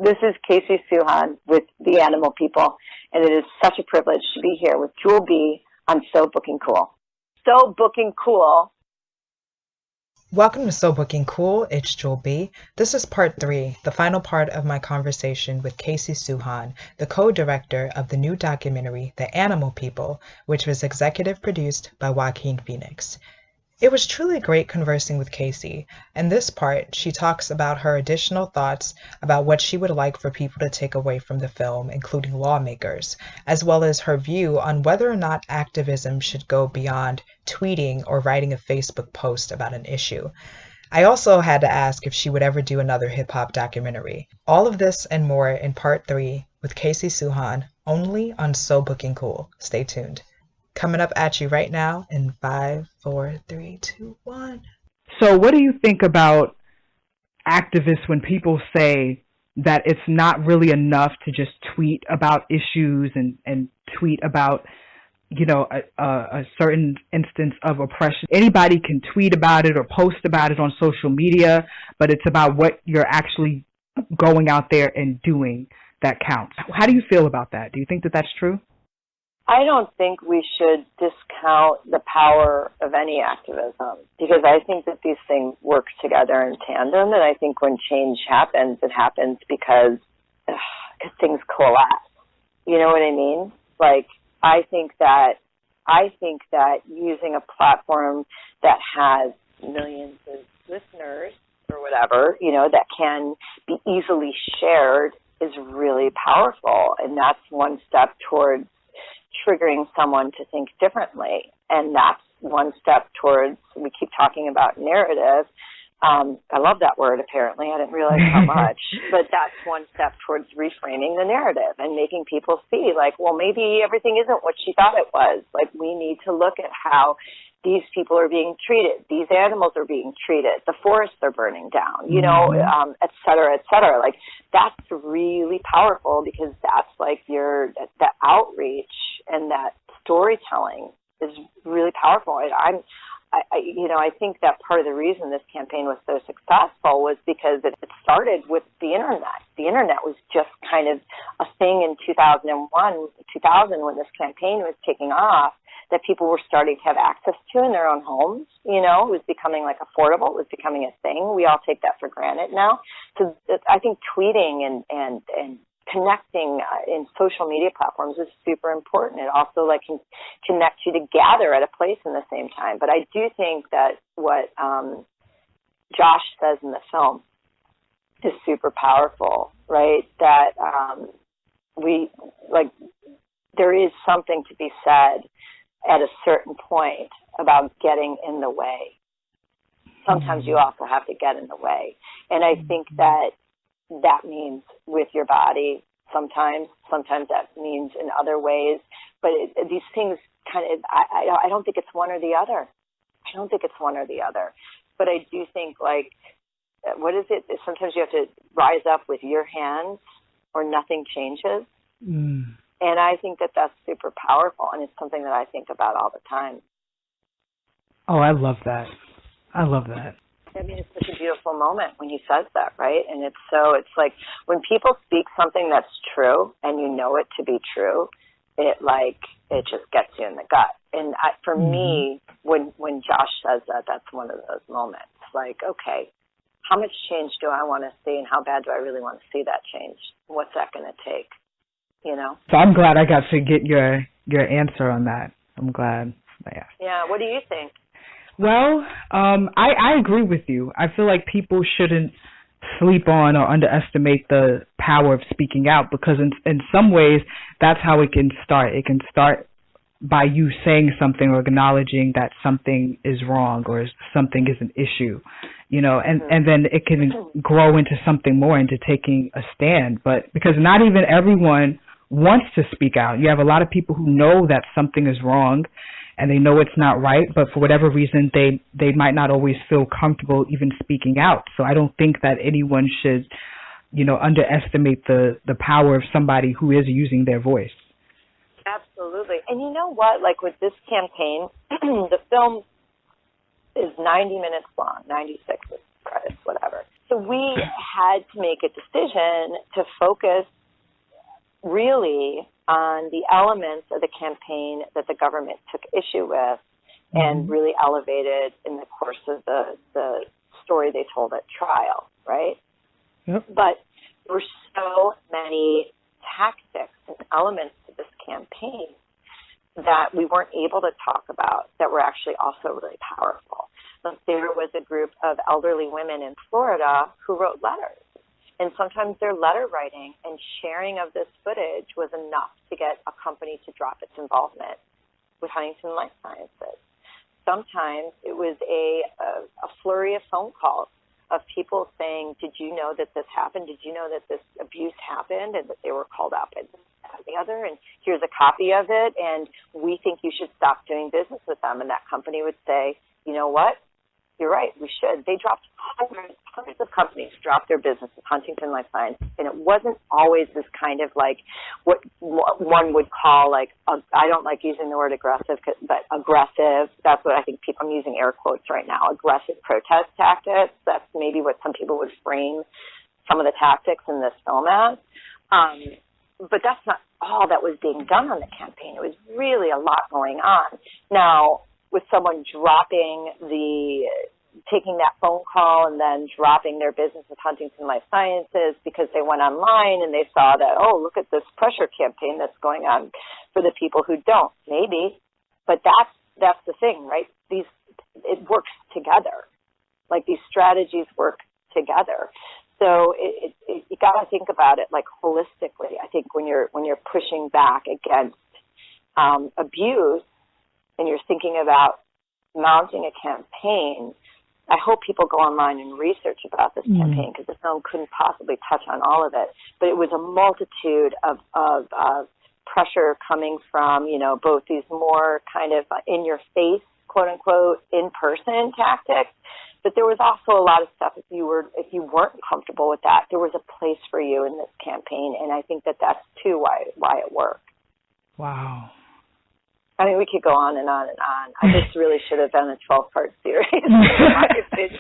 This is Casey Suchan with The Animal People, and it is such a privilege to be here with Jewel B on So Booking Cool. So Booking Cool. Welcome to So Booking Cool. It's Jewel B. This is part 3, the final part of my conversation with Casey Suchan, the co-director of the new documentary, The Animal People, which was executive produced by Joaquin Phoenix. It was truly great conversing with Casey. In this part, she talks about her additional thoughts about what she would like for people to take away from the film, including lawmakers, as well as her view on whether or not activism should go beyond tweeting or writing a Facebook post about an issue. I also had to ask if she would ever do another hip-hop documentary. All of this and more in part 3 with Casey Suchan, only on So Booking Cool. Stay tuned. Coming up at you right now in 5, 4, 3, 2, 1. So what do you think about activists when people say that it's not really enough to just tweet about issues and tweet about, a certain instance of oppression? Anybody can tweet about it or post about it on social media, but it's about what you're actually going out there and doing that counts. How do you feel about that? Do you think that that's true? I don't think we should discount the power of any activism, because I think that these things work together in tandem, and I think when change happens, it happens because things coalesce. You know what I mean? Like, I think that using a platform that has millions of listeners or whatever, that can be easily shared is really powerful, and that's one step towards triggering someone to think differently. And that's one step towards, we keep talking about narrative. I love that word, apparently. I didn't realize how much. But that's one step towards reframing the narrative and making people see, like, well, maybe everything isn't what she thought it was. Like, we need to look at how these people are being treated. These animals are being treated. The forests are burning down, et cetera, et cetera. Like, that's really powerful, because that's like that outreach and that storytelling is really powerful. And I think that part of the reason this campaign was so successful was because it started with the internet. The internet was just kind of a thing in 2000, when this campaign was taking off, that people were starting to have access to in their own homes. It was becoming like affordable. It was becoming a thing. We all take that for granted now. So I think tweeting and connecting in social media platforms is super important. It also can connect you to gather at a place in the same time. But I do think that what Josh says in the film is super powerful, right? That there is something to be said at a certain point about getting in the way. Sometimes you also have to get in the way. And I think that means with your body sometimes that means in other ways. But these things I don't think it's one or the other. But I do think, what is it? Sometimes you have to rise up with your hands or nothing changes. And I think that that's super powerful, and it's something that I think about all the time. Oh, I love that. I mean, it's such a beautiful moment when he says that, right? And it's like when people speak something that's true and you know it to be true, it just gets you in the gut. And for me, when Josh says that, that's one of those moments. Like, okay, how much change do I want to see, and how bad do I really want to see that change? What's that going to take? So I'm glad I got to get your answer on that. I'm glad. Yeah. What do you think? Well, I agree with you. I feel like people shouldn't sleep on or underestimate the power of speaking out, because in some ways that's how it can start. It can start by you saying something or acknowledging that something is wrong or something is an issue, and then it can grow into something more, into taking a stand. But because not even everyone wants to speak out. You have a lot of people who know that something is wrong and they know it's not right, but for whatever reason they might not always feel comfortable even speaking out. So I don't think that anyone should, underestimate the power of somebody who is using their voice. Absolutely. And you know what? Like with this campaign, the film is 90 minutes long, 96 with credits, whatever. So we had to make a decision to focus really on the elements of the campaign that the government took issue with and really elevated in the course of the story they told at trial, right? Yep. But there were so many tactics and elements to this campaign that we weren't able to talk about that were actually also really powerful. Like there was a group of elderly women in Florida who wrote letters. And sometimes their letter writing and sharing of this footage was enough to get a company to drop its involvement with Huntington Life Sciences. Sometimes it was a flurry of phone calls of people saying, did you know that this happened? Did you know that this abuse happened and that they were called out by the other? And here's a copy of it, and we think you should stop doing business with them. And that company would say, you know what? You're right, we should. They dropped hundreds of companies dropped their business with Huntington Life Sciences, and it wasn't always this kind of like what one would call like, I don't like using the word aggressive, but aggressive, that's what I think I'm using air quotes right now, aggressive protest tactics. That's maybe what some people would frame some of the tactics in this film as. But that's not all that was being done on the campaign. It was really a lot going on. Now, with someone taking that phone call and then dropping their business with Huntington Life Sciences because they went online and they saw that, oh, look at this pressure campaign that's going on for the people who don't. Maybe, but that's the thing, right? It works together. Like these strategies work together. So you got to think about it like holistically. I think when you're pushing back against abuse, and you're thinking about mounting a campaign, I hope people go online and research about this campaign because the film couldn't possibly touch on all of it. But it was a multitude of pressure coming from, both these more kind of in-your-face, quote-unquote, in-person tactics. But there was also a lot of stuff, if you weren't comfortable with that, there was a place for you in this campaign. And I think that's, too, why it worked. Wow. I mean, we could go on and on and on. I just really should have done a 12-part series, in my opinion.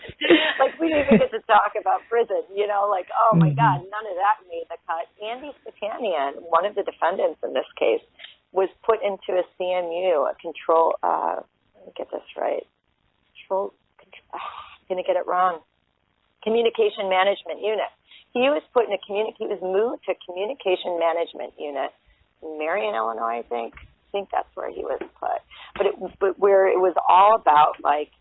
Like, we didn't even get to talk about prison, like, oh, my God, none of that made the cut. Andy Suchan, one of the defendants in this case, was put into a CMU, let me get this right. I'm going to get it wrong. Communication Management Unit. He was he was moved to a Communication Management Unit in Marion, Illinois, I think that's where he was put. But where it was all about like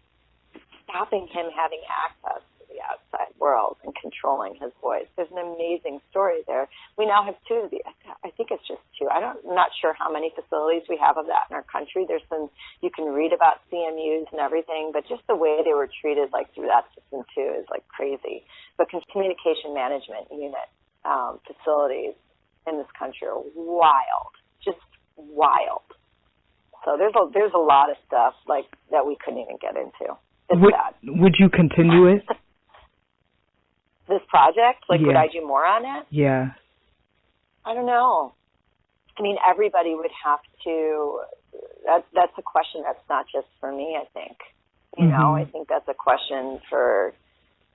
stopping him having access to the outside world and controlling his voice. There's an amazing story there. We now have two of these. I think it's just two. I'm not sure how many facilities we have of that in our country. There's some, you can read about CMUs and everything, but just the way they were treated like through that system too is like crazy. But Communication Management Unit facilities in this country are wild, just wild. So there's a lot of stuff like that we couldn't even get into. It's sad. Would you continue it? This project? Like, yeah. Would I do more on it? Yeah. I don't know. I mean, everybody would have to. That's a question that's not just for me. I think. I think that's a question for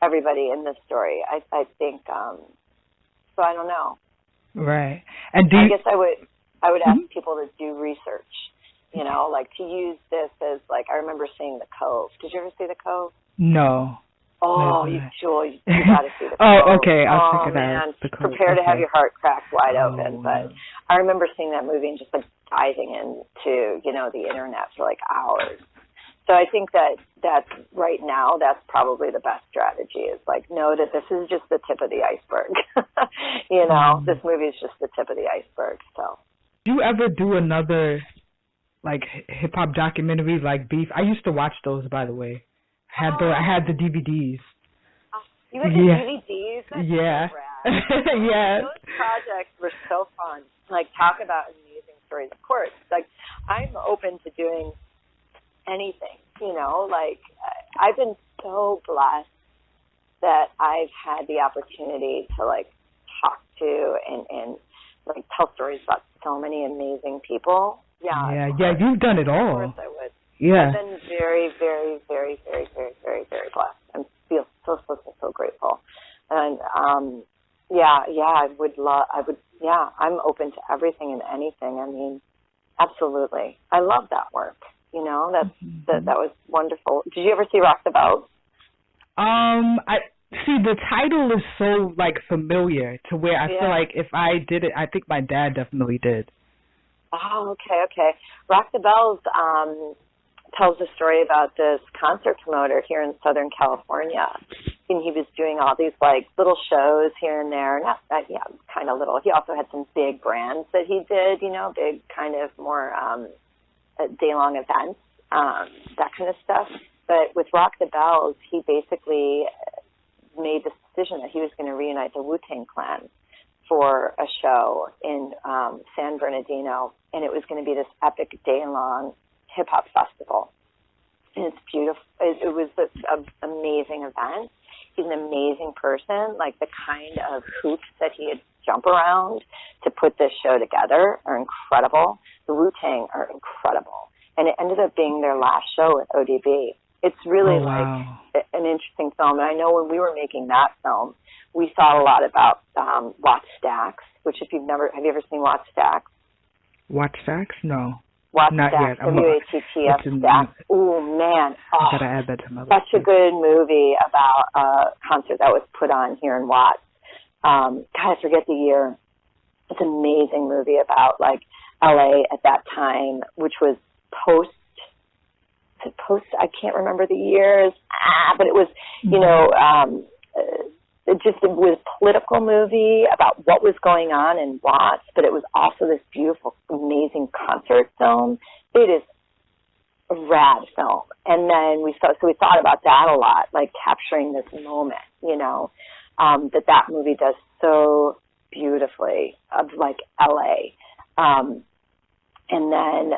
everybody in this story. I think. So I don't know. Right. And I guess I would ask people to do research, like to use this as like, I remember seeing The Cove. Did you ever see The Cove? No. Oh, no. you got to see The Cove. Oh, okay. I'll check it out. Prepare to have your heart cracked wide open. But I remember seeing that movie and just like diving into, the internet for like hours. So I think that right now, that's probably the best strategy is like, know that this is just the tip of the iceberg. This movie is just the tip of the iceberg. So, do you ever do another like hip hop documentary like Beef? I used to watch those, by the way. I had the DVDs. You had the DVDs? That's yeah. So rad. Yeah. Those projects were so fun. Like, talk about amazing stories. Of course, like, I'm open to doing anything, like I've been so blessed that I've had the opportunity to like talk to and like tell stories about so many amazing people. Yeah, you've done it all. Of course I would. Yeah. I've been very, very, very, very, very, very, very blessed and feel so grateful. And I'm open to everything and anything. I mean, absolutely. I love that work. You know, that was wonderful. Did you ever see Rock the Bells? I see the title is so like familiar to where I feel like if I did it, I think my dad definitely did. Oh, okay. Rock the Bells tells a story about this concert promoter here in Southern California. And he was doing all these like little shows here and there. Kind of little. He also had some big brands that he did, you know, big kind of more day-long events, that kind of stuff. But with Rock the Bells, he basically made the decision that he was going to reunite the Wu-Tang Clan for a show in San Bernardino, and it was going to be this epic day-long hip-hop festival. And it's beautiful. It was an amazing event. He's an amazing person. Like, the kind of hoops that he had jump around to put this show together are incredible. The Wu-Tang are incredible. And it ended up being their last show at ODB. It's really an interesting film. And I know when we were making that film, we thought a lot about Watt Stacks, which have you ever seen Watt Stacks? Watt Stacks? No. Watt Not Stacks, yet. WATTF Stacks. Oh, man. I gotta add that to my list. Such a good movie about a concert that was put on here in Watts. God, I forget the year. It's an amazing movie about like LA at that time, which was post, I can't remember the years, but it was, you know, it was a political movie about what was going on in Watts, but it was also this beautiful, amazing concert film. It is a rad film. And then we thought about that a lot, like capturing this moment, you know, that movie does so beautifully of like LA. And then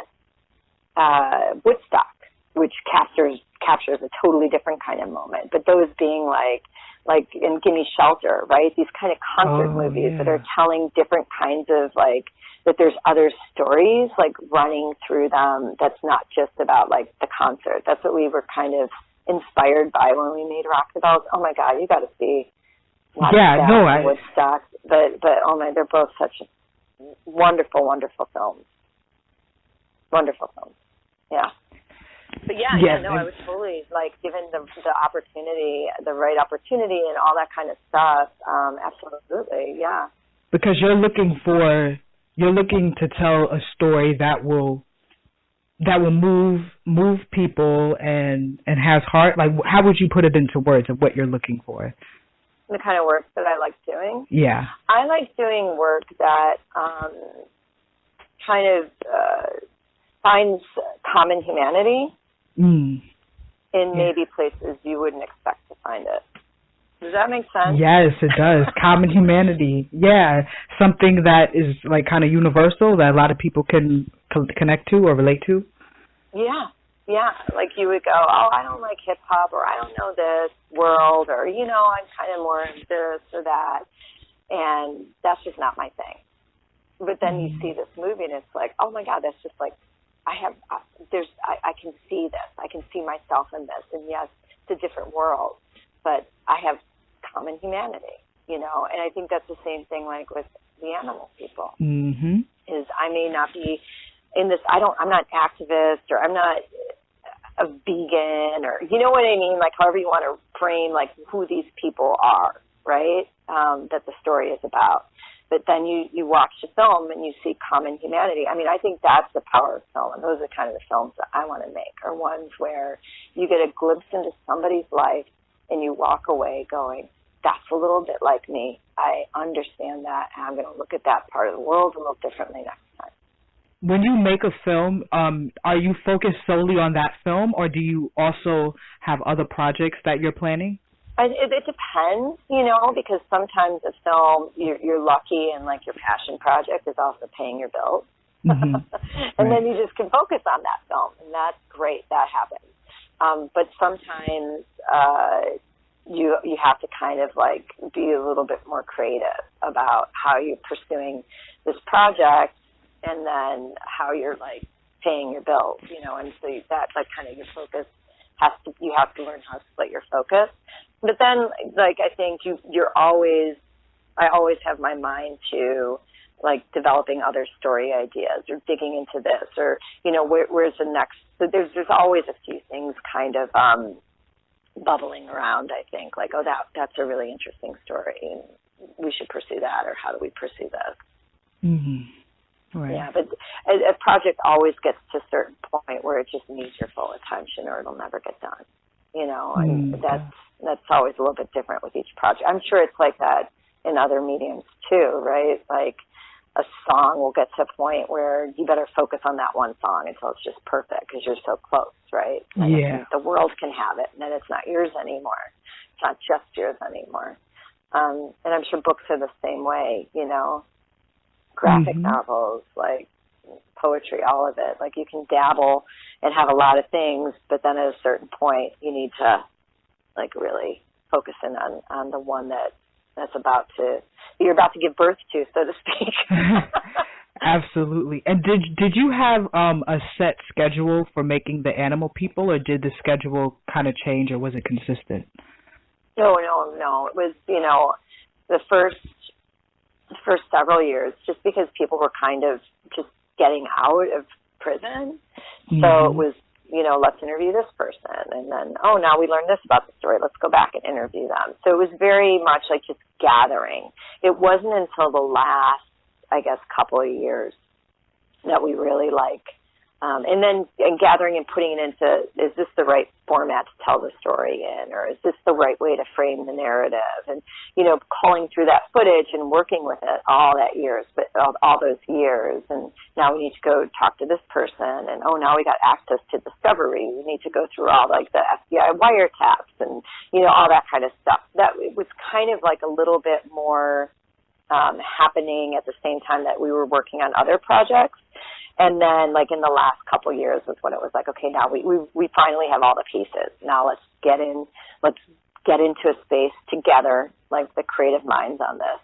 Woodstock, which captures a totally different kind of moment. But those being like in Gimme Shelter, right? These kind of concert movies that are telling different kinds of like, that there's other stories like running through them that's not just about like the concert. That's what we were kind of inspired by when we made Rock the Bells. Oh my God, you got to see Woodstock. But oh my, they're both such wonderful, wonderful films. Wonderful films. Yeah. But I was totally like given the opportunity, the right opportunity, and all that kind of stuff. Absolutely, yeah. Because you're looking to tell a story that will move people and has heart. Like, how would you put it into words of what you're looking for? The kind of work that I like doing. Yeah. I like doing work that kind of finds common humanity in maybe places you wouldn't expect to find it. Does that make sense? Yes, it does. Common humanity. Yeah. Something that is like kind of universal that a lot of people can connect to or relate to. Yeah. Yeah. Like you would go, oh, I don't like hip hop, or I don't know this world, or, you know, I'm kind of more into this or that. And that's just not my thing. But then you see this movie and it's like, oh my God, that's just like, I can see this. I can see myself in this. And yes, it's a different world, but I have common humanity, you know. And I think that's the same thing like with the animal people. Mm-hmm. Is I may not be in this, I'm not an activist, or I'm not a vegan, or you know what I mean? Like however you want to frame like who these people are, right? That the story is about. But then you watch the film and you see common humanity. I mean, I think that's the power of film, and those are kind of the films that I want to make, are ones where you get a glimpse into somebody's life and you walk away going, that's a little bit like me. I understand that, and I'm going to look at that part of the world a little differently next time. When you make a film, are you focused solely on that film, or do you also have other projects that you're planning? It depends, you know, because sometimes a film, you're lucky and like your passion project is also paying your bills. Mm-hmm. And then you just can focus on that film, and that's great. That happens. But sometimes you have to kind of like be a little bit more creative about how you're pursuing this project, and then how you're like paying your bills, you know, and so that like kind of your focus you have to learn how to split your focus. But then, like, I think I always have my mind to, like, developing other story ideas or digging into this or, where's the next. So there's always a few things kind of bubbling around, I think, like, oh, that's a really interesting story. And we should pursue that, or how do we pursue this? Mm-hmm. Right. Yeah, but a project always gets to a certain point where it just needs your full attention or it'll never get done, and that's always a little bit different with each project. I'm sure it's like that in other mediums too, right? Like a song will get to a point where you better focus on that one song until it's just perfect because you're so close, right? And the world can have it, and then it's not yours anymore. It's not just yours anymore. And I'm sure books are the same way, graphic novels, like poetry, all of it. Like you can dabble and have a lot of things, but then at a certain point you need to like really focus in on the one that's you're about to give birth to, so to speak. Absolutely. And did you have a set schedule for making the animal people, or did the schedule kind of change, or was it consistent? No. It was, the first several years, just because people were kind of just getting out of prison. So it was, let's interview this person. And then, now we learned this about the story. Let's go back and interview them. So it was very much like just gathering. It wasn't until the last, I guess, couple of years that we really and gathering and putting it into, is this the right format to tell the story in, or is this the right way to frame the narrative? And, calling through that footage and working with it all those years. And now we need to go talk to this person. And, now we got access to discovery. We need to go through all like the FBI wiretaps and, all that kind of stuff. That it was kind of like a little bit more happening at the same time that we were working on other projects. And then, like, in the last couple of years was when it was like, okay, now we finally have all the pieces. Now let's get into a space together, like the creative minds on this,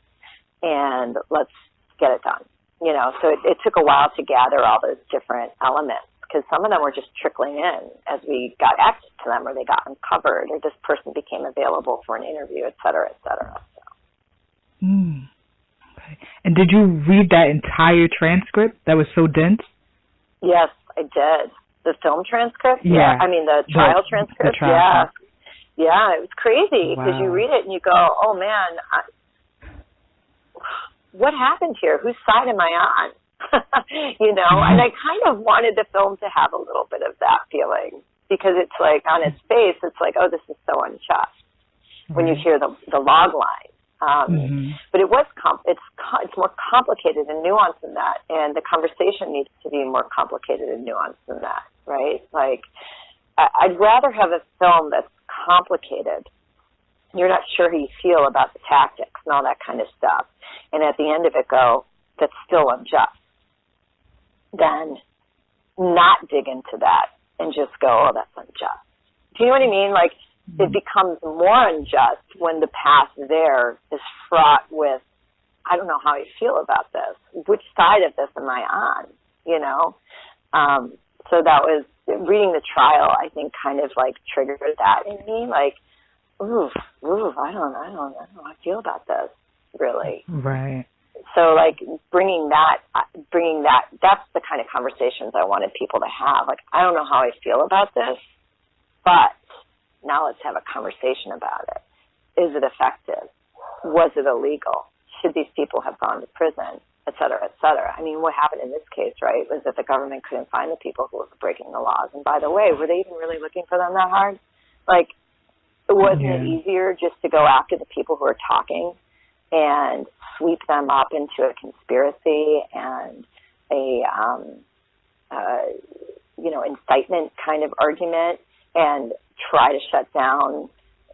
and let's get it done. So it took a while to gather all those different elements, because some of them were just trickling in as we got access to them, or they got uncovered, or this person became available for an interview, et cetera, et cetera. So. Okay. And did you read that entire transcript that was so dense? Yes, I did. The film transcript? Yeah. I mean, the trial transcript? The trial. Yeah, it was crazy because you read it and you go, oh, man, what happened here? Whose side am I on? And I kind of wanted the film to have a little bit of that feeling, because it's like on its face, it's like, oh, this is so unjust when you hear the log line. But it's more complicated and nuanced than that, and the conversation needs to be more complicated and nuanced than that, right? Like, I'd rather have a film that's complicated, you're not sure how you feel about the tactics and all that kind of stuff, and at the end of it go, that's still unjust, than not dig into that and just go, oh, that's unjust. Do you know what I mean? Like, it becomes more unjust when the path there is fraught with, I don't know how I feel about this. Which side of this am I on? So that was, reading the trial, I think, kind of like triggered that in me. Like, I don't know how I feel about this, really. Right. So like bringing that, that's the kind of conversations I wanted people to have. Like, I don't know how I feel about this, but now let's have a conversation about it. Is it effective? Was it illegal? Should these people have gone to prison? Et cetera, et cetera. I mean, what happened in this case, right, was that the government couldn't find the people who were breaking the laws. And by the way, were they even really looking for them that hard? Like, wasn't it easier just to go after the people who are talking and sweep them up into a conspiracy and a, incitement kind of argument, and try to shut down,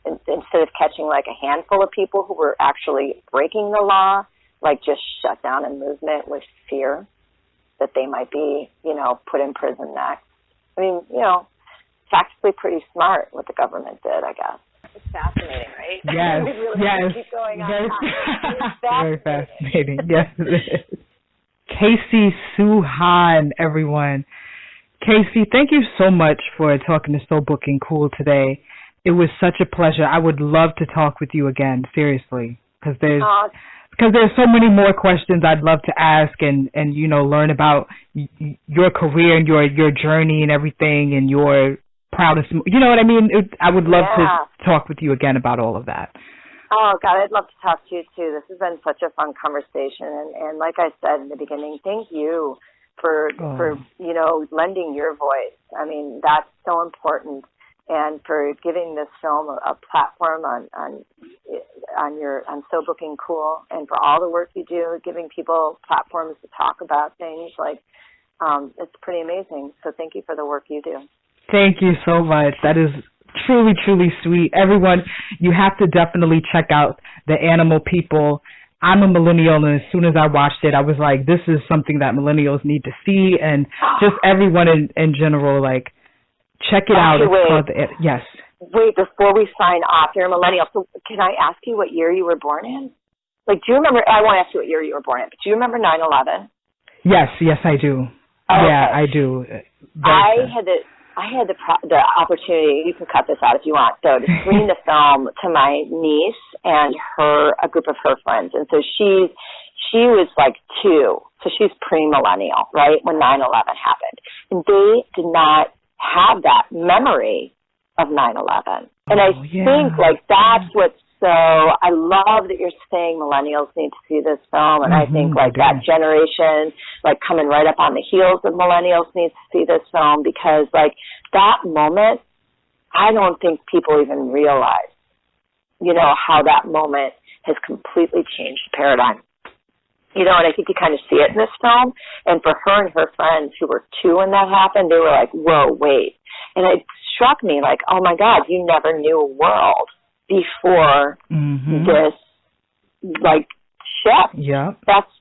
instead of catching like a handful of people who were actually breaking the law, like just shut down a movement with fear that they might be, put in prison next. I mean, tactically pretty smart what the government did, I guess. It's fascinating, right? Yes, really keep going on. Very fascinating. Yes, it is. Casey Suchan, everyone. Casey, thank you so much for talking to So Booking Cool today. It was such a pleasure. I would love to talk with you again, seriously, because there's so many more questions I'd love to ask and learn about your career and your journey and everything and your proudest, you know what I mean? I would love to talk with you again about all of that. Oh, God, I'd love to talk to you, too. This has been such a fun conversation. And like I said in the beginning, thank you for lending your voice. I mean, that's so important. And for giving this film a platform on So Booking Cool, and for all the work you do, giving people platforms to talk about things, it's pretty amazing. So thank you for the work you do. Thank you so much. That is truly, truly sweet. Everyone, you have to definitely check out The Animal People. I'm a millennial, and as soon as I watched it, I was like, this is something that millennials need to see, and just everyone in general, check it out. Yes. Wait, before we sign off, you're a millennial. So can I ask you what year you were born in? Do you remember, I won't ask you what year you were born in, but do you remember 9/11? Yes, I do. Okay. Yeah, I do. I had the opportunity, you can cut this out if you want, so to screen the film to my niece and a group of her friends. And so she was 2, so she's pre-millennial, right, when 9/11 happened. And they did not have that memory of 9/11. And I think that's what's so, I love that you're saying millennials need to see this film, and I think that generation, coming right up on the heels of millennials needs to see this film, because that moment, I don't think people even realize, how that moment has completely changed the paradigm. And I think you kind of see it in this film. And for her and her friends who were 2 when that happened, they were like, whoa, wait. And it struck me oh my God, you never knew a world before this, shift. Yeah. That's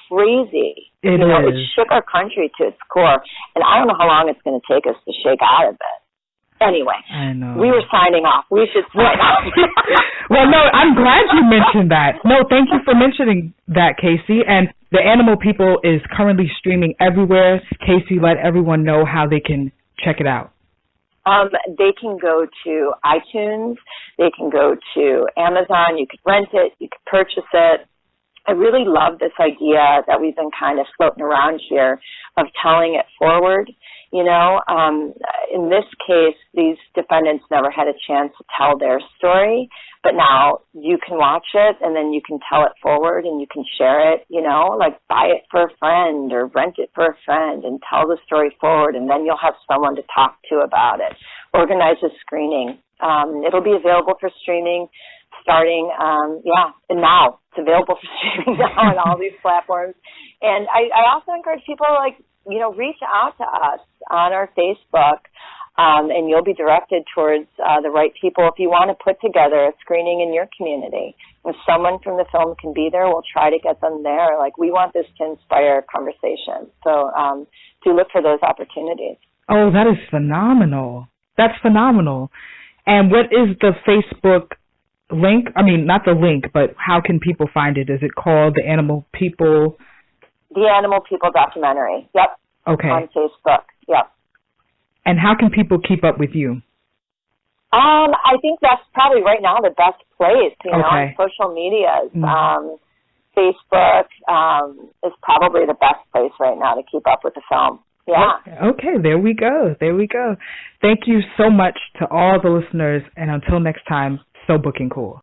crazy. It It shook our country to its core. And I don't know how long it's going to take us to shake out of it. Anyway, I know. We were signing off. We should sign off. Well, no, I'm glad you mentioned that. No, thank you for mentioning that, Casey. And The Animal People is currently streaming everywhere. Casey, let everyone know how they can check it out. They can go to iTunes. They can go to Amazon. You could rent it. You could purchase it. I really love this idea that we've been kind of floating around here of telling it forward. In this case, these defendants never had a chance to tell their story, but now you can watch it and then you can tell it forward and you can share it, buy it for a friend or rent it for a friend and tell the story forward, and then you'll have someone to talk to about it. Organize a screening. It'll be available for streaming starting, and now. It's available for streaming now on all these platforms. And I also encourage people, reach out to us on our Facebook, and you'll be directed towards the right people. If you want to put together a screening in your community, if someone from the film can be there, we'll try to get them there. We want this to inspire conversation. So do look for those opportunities. Oh, that is phenomenal. That's phenomenal. And what is the Facebook link? I mean, not the link, but how can people find it? Is it called The Animal People? The Animal People documentary. Yep. Okay. On Facebook. Yep. And how can people keep up with you? I think that's probably right now the best place, on social media. Facebook is probably the best place right now to keep up with the film. Yeah. Okay, there we go. Thank you so much to all the listeners, and until next time, So Booking Cool.